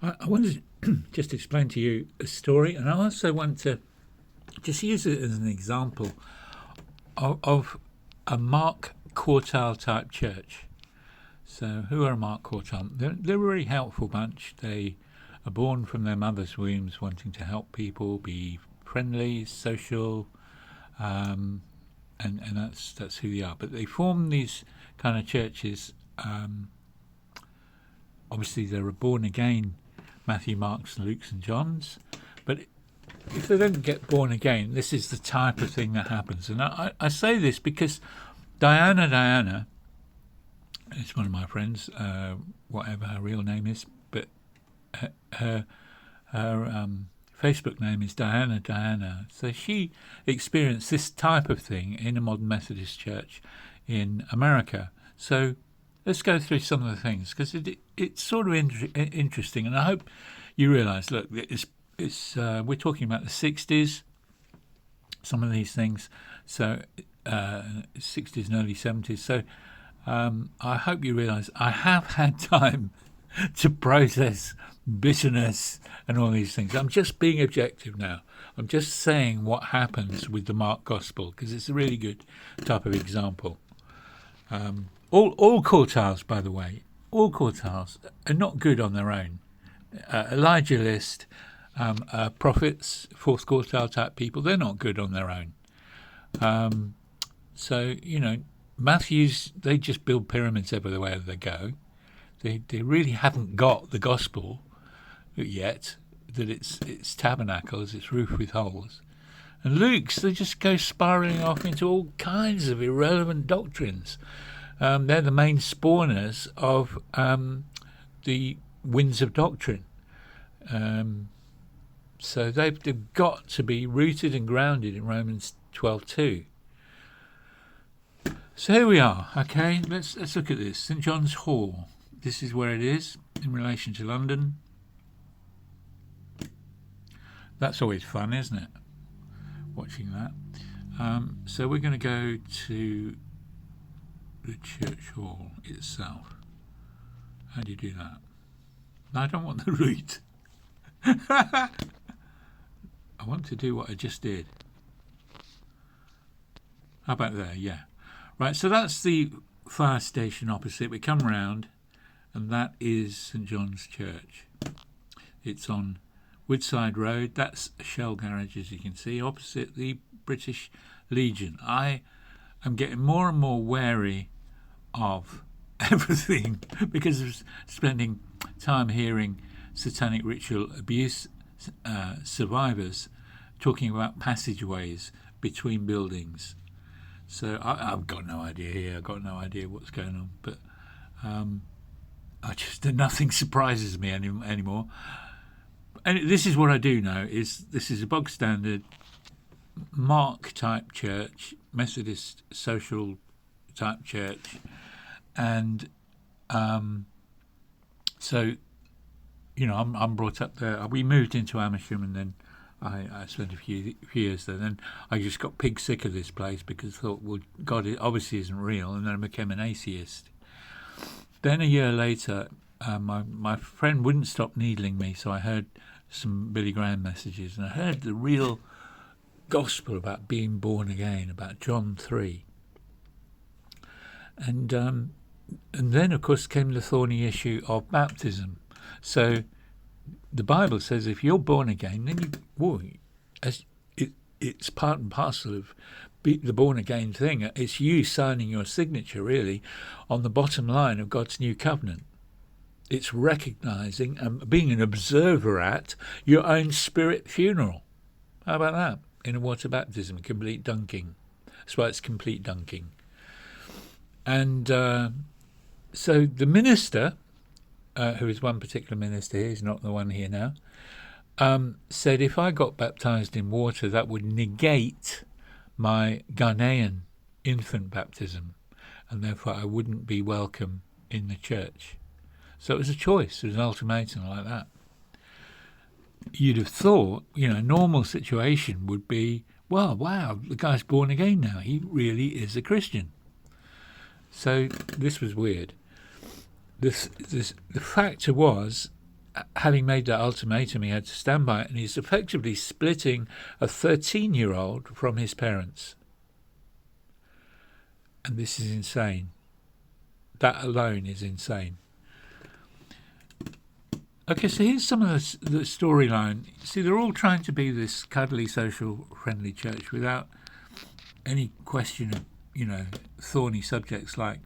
I wanted to just explain to you a story, and I also want to just use it as an example of a Mark Quartile type church. So, who are Mark Quartile? They're a really helpful bunch. They are born from their mother's wombs wanting to help people, be friendly, social, and that's who they are. But they form these kind of churches. Obviously, they're a born again Matthew, Mark's, Luke's, and John's. But if they don't get born again, this is the type of thing that happens. And I say this because Diana is one of my friends, whatever her real name is, but her Facebook name is Diana. So she experienced this type of thing in a modern Methodist church in America. So let's go through some of the things, because it's sort of interesting, and I hope you realise. Look, we're talking about the 60s, some of these things, so 60s and early 70s. So I hope you realise I have had time to process bitterness and all these things. I'm just being objective now. I'm just saying what happens with the Mark Gospel, because it's a really good type of example. All quartiles, by the way, all quartiles are not good on their own. Elijah List, prophets, fourth quartile type people, they're not good on their own. So, Matthews, they just build pyramids everywhere they go. They really haven't got the gospel yet, that it's tabernacles, it's roof with holes. And Luke's, they just go spiralling off into all kinds of irrelevant doctrines. They're the main spawners of the winds of doctrine. So they've got to be rooted and grounded in Romans 12:2. So here we are. Okay, let's look at this. St John's Hall. This is where it is in relation to London. That's always fun, isn't it? Watching that. So we're going to go to the church hall itself. How do you do that? No, I don't want the route. I want to do what I just did. How about there? Yeah. Right, so that's the fire station opposite. We come round, and that is St John's Church. It's on Woodside Road. That's a Shell garage, as you can see, opposite the British Legion. I am getting more and more wary of everything because of spending time hearing satanic ritual abuse survivors talking about passageways between buildings. So I've got no idea here. I've got no idea what's going on. But nothing surprises me anymore. And this is what I do know, is this is a bog standard Mark type church, Methodist social type church. And so, I'm brought up there. We moved into Amersham, and then I spent a few years there. Then I just got pig sick of this place because I thought, well, God, it obviously isn't real. And then I became an atheist. Then a year later, my friend wouldn't stop needling me, so I heard some Billy Graham messages, and I heard the real gospel about being born again, about John 3. And then, of course, came the thorny issue of baptism. So the Bible says if you're born again, then it's part and parcel of the born again thing. It's you signing your signature, really, on the bottom line of God's new covenant. It's recognising and being an observer at your own spirit funeral. How about that? In a water baptism, complete dunking. That's why it's complete dunking. And so the minister, who is one particular minister here, he's not the one here now, said if I got baptised in water, that would negate my Ghanaian infant baptism, and therefore I wouldn't be welcome in the church. So it was a choice, it was an ultimatum like that. You'd have thought, a normal situation would be, well, wow, the guy's born again now. He really is a Christian. So this was weird. The factor was, having made that ultimatum, he had to stand by it, and he's effectively splitting a 13-year-old from his parents. And this is insane. That alone is insane. Okay, so here's some of the storyline. See, they're all trying to be this cuddly, social, friendly church without any question of, thorny subjects like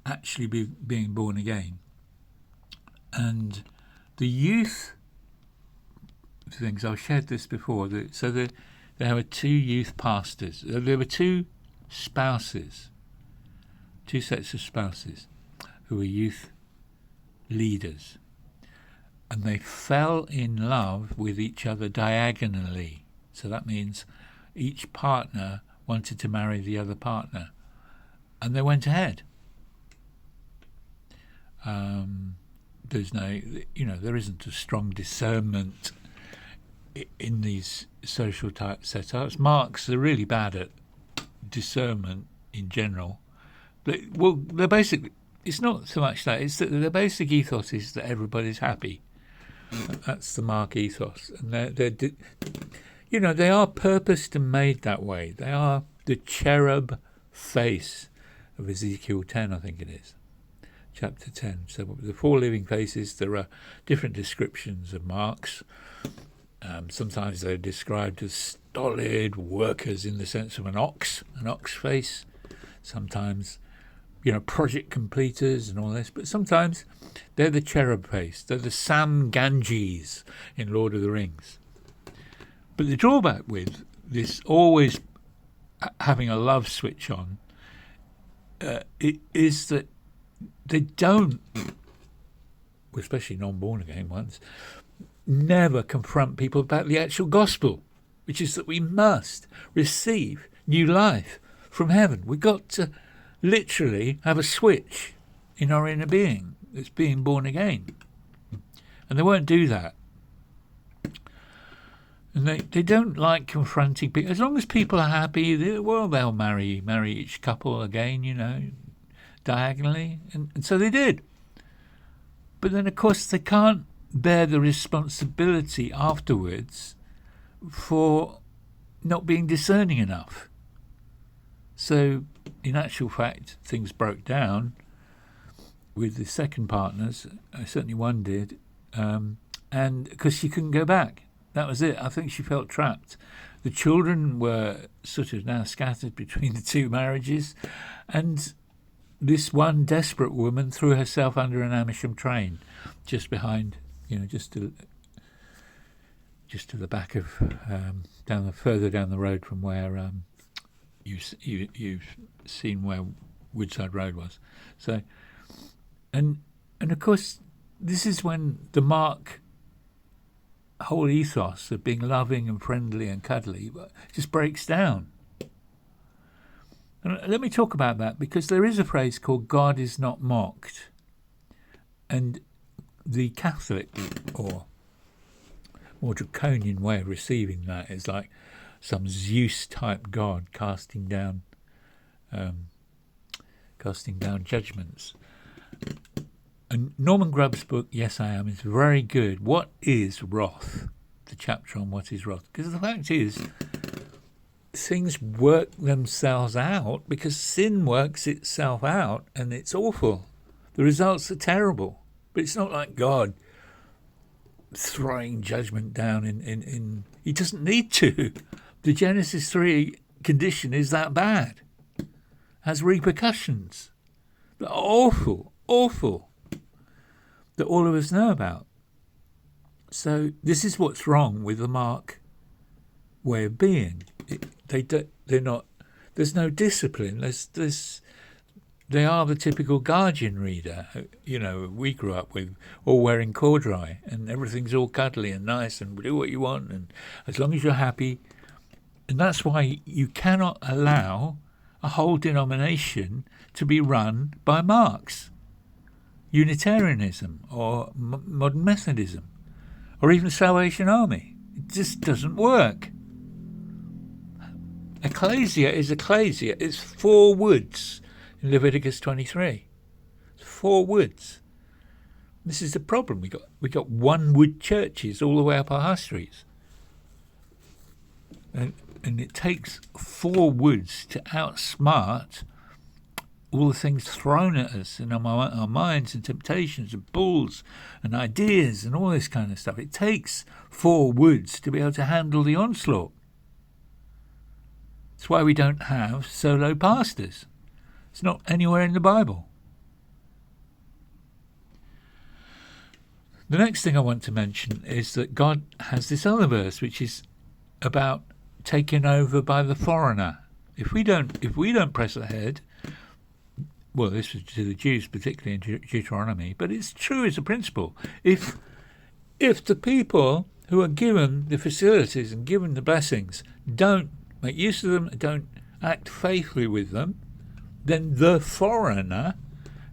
actually being born again. And the youth things, I've shared this before. There were 2 youth pastors. There were 2 spouses, 2 sets of spouses who were youth leaders. And they fell in love with each other diagonally. So that means each partner wanted to marry the other partner. And they went ahead. There's no, there isn't a strong discernment in these social type setups. Marks are really bad at discernment in general. They're basically, it's not so much that, it's that the basic ethos is that everybody's happy. That's the Mark ethos. And they are purposed and made that way. They are the cherub face of Ezekiel 10, I think it is. Chapter 10. So the 4 living faces, there are different descriptions of Marks. Sometimes they're described as stolid workers in the sense of an ox face. Sometimes, project completers and all this. But sometimes they're the cherub face. They're the Sam Ganges in Lord of the Rings. But the drawback with this always having a love switch on is that they don't, especially non-born again ones, never confront people about the actual gospel, which is that we must receive new life from heaven. We've got to literally have a switch in our inner being that's being born again. And they won't do that. And they don't like confronting people. As long as people are happy, they'll marry each couple again, diagonally. And so they did. But then, of course, they can't bear the responsibility afterwards for not being discerning enough. So, in actual fact, things broke down with the second partners. Certainly one did. And because she couldn't go back. That was it. I think she felt trapped. The children were sort of now scattered between the 2 marriages. And this one desperate woman threw herself under an Amersham train just behind, just to the back of, further down the road from where you've seen where Woodside Road was. So, and of course, this is when the Mark whole ethos of being loving and friendly and cuddly just breaks down. And let me talk about that, because there is a phrase called God is not mocked. And the Catholic or more draconian way of receiving that is like some Zeus-type God casting down judgments. And Norman Grubb's book, Yes, I Am, is very good. What is wrath? The chapter on what is wrath. Because the fact is, things work themselves out because sin works itself out, and it's awful. The results are terrible. But it's not like God throwing judgment down in he doesn't need to. The Genesis 3 condition is that bad. Has repercussions. They're awful, that all of us know about. So this is what's wrong with the Mark way of being. They're not. There's no discipline. They are the typical guardian reader. We grew up with all wearing corduroy and everything's all cuddly and nice and do what you want and as long as you're happy. And that's why you cannot allow a whole denomination to be run by Marks. Unitarianism or modern Methodism or even Salvation Army. It just doesn't work. Ecclesia is ecclesia. It's 4 woods in Leviticus 23. It's 4 woods. This is the problem. We got one wood churches all the way up our high streets, and it takes 4 woods to outsmart all the things thrown at us in our minds and temptations and pulls and ideas and all this kind of stuff. It takes 4 woods to be able to handle the onslaught. That's why we don't have solo pastors. It's not anywhere in the Bible. The next thing I want to mention is that God has this other verse which is about taken over by the foreigner. If we don't press ahead, well, this was to the Jews, particularly in Deuteronomy, but it's true as a principle. If the people who are given the facilities and given the blessings don't make use of them, don't act faithfully with them, then the foreigner,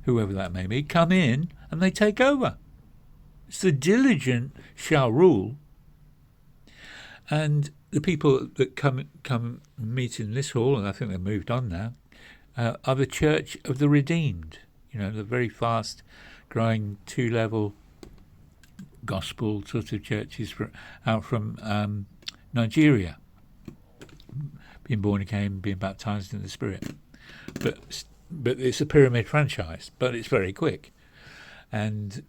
whoever that may be, come in and they take over. It's the diligent shall rule. And the people that come meet in this hall, and I think they've moved on now, are the Church of the Redeemed. You know, the very fast growing 2-level gospel sort of churches out from Nigeria, being born again, being baptized in the Spirit. But it's a pyramid franchise, but it's very quick. And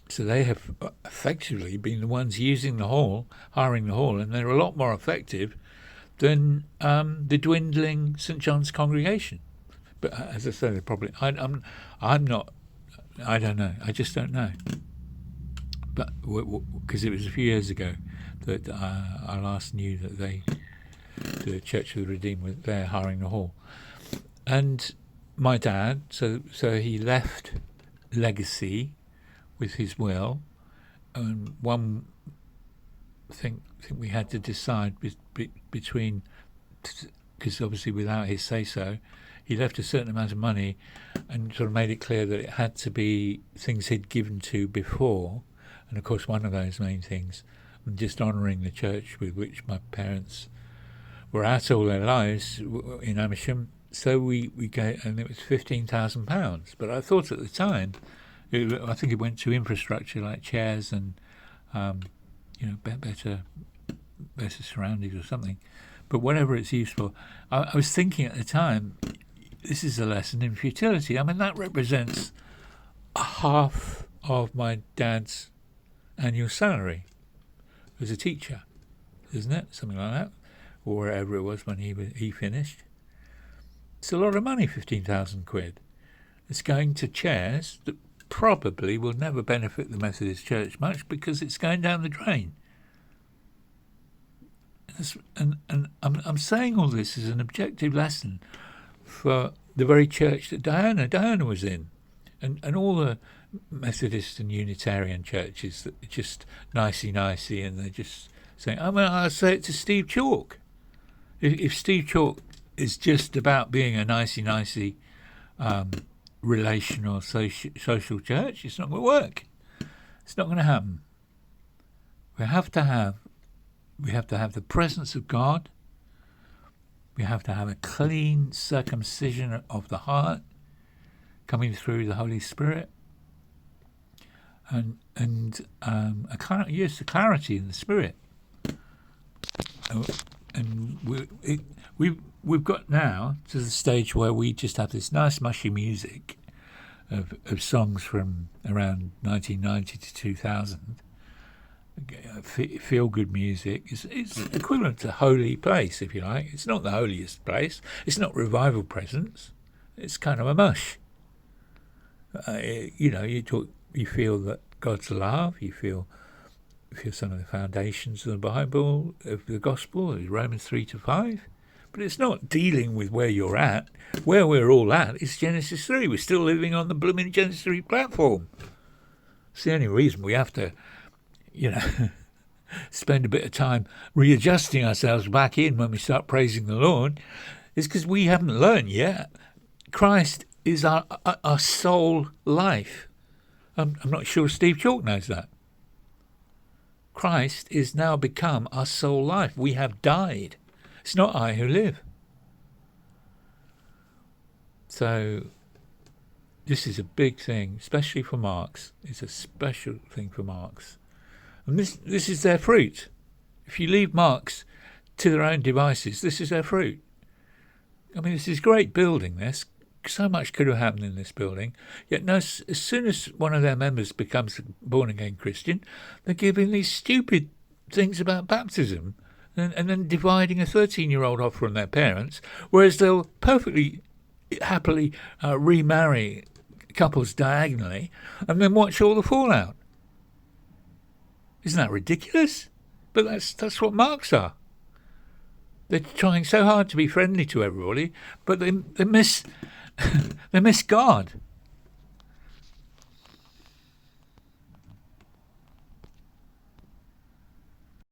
so they have effectively been the ones using the hall, hiring the hall, and they're a lot more effective than the dwindling St. John's congregation. But as I say, they're probably I'm not. I don't know. I just don't know. But because it was a few years ago that I last knew that the Church of the Redeemed, were there hiring the hall, and my dad. So he left legacy with his will, and one thing we had to decide between, because obviously without his say-so, he left a certain amount of money and sort of made it clear that it had to be things he'd given to before. And of course one of those main things, just honouring the church with which my parents were at all their lives in Amersham. So we gave, and it was £15,000. But I thought at the time, I think it went to infrastructure like chairs and better surroundings or something. But whatever it's used for, I was thinking at the time, this is a lesson in futility. I mean, that represents half of my dad's annual salary as a teacher, isn't it? Something like that, or wherever it was when he finished. It's a lot of money, 15,000 quid. It's going to chairs that probably will never benefit the Methodist Church much because it's going down the drain. And I'm saying all this as an objective lesson for the very church that Diana was in, and all the Methodist and Unitarian churches that are just nicey, and they're just saying, I'll say it to Steve Chalk. If Steve Chalk is just about being a nicey, relational social church, it's not going to work. It's not going to happen. We have to have the presence of God. We have to have a clean circumcision of the heart coming through the Holy Spirit, and the clarity in the Spirit. And we've got now to the stage where we just have this nice mushy music of songs from around 1990 to 2000. Feel good music. It's equivalent to holy place, if you like. It's not the holiest place. It's not revival presence. It's kind of a mush. You feel that God's love. You feel some of the foundations of the Bible, of the gospel, Romans 3-5. But it's not dealing with where you're at. Where we're all at is Genesis 3. We're still living on the blooming Genesis 3 platform. It's the only reason we have to, spend a bit of time readjusting ourselves back in when we start praising the Lord, is because we haven't learned yet. Christ is our soul life. I'm not sure Steve Chalk knows that. Christ is now become our soul life. We have died. It's not I who live. So This is a big thing, especially for Marx. It's a special thing for Marx. And this is their fruit. If you leave Marx to their own devices, this is their fruit. I mean, this is great building, this. So much could have happened in this building. Yet no, as soon as one of their members becomes a born-again Christian, they're giving these stupid things about baptism and then dividing a 13-year-old off from their parents, whereas they'll perfectly happily remarry couples diagonally and then watch all the fallout. Isn't that ridiculous? But that's what Marx are. They're trying so hard to be friendly to everybody, but they miss they miss God.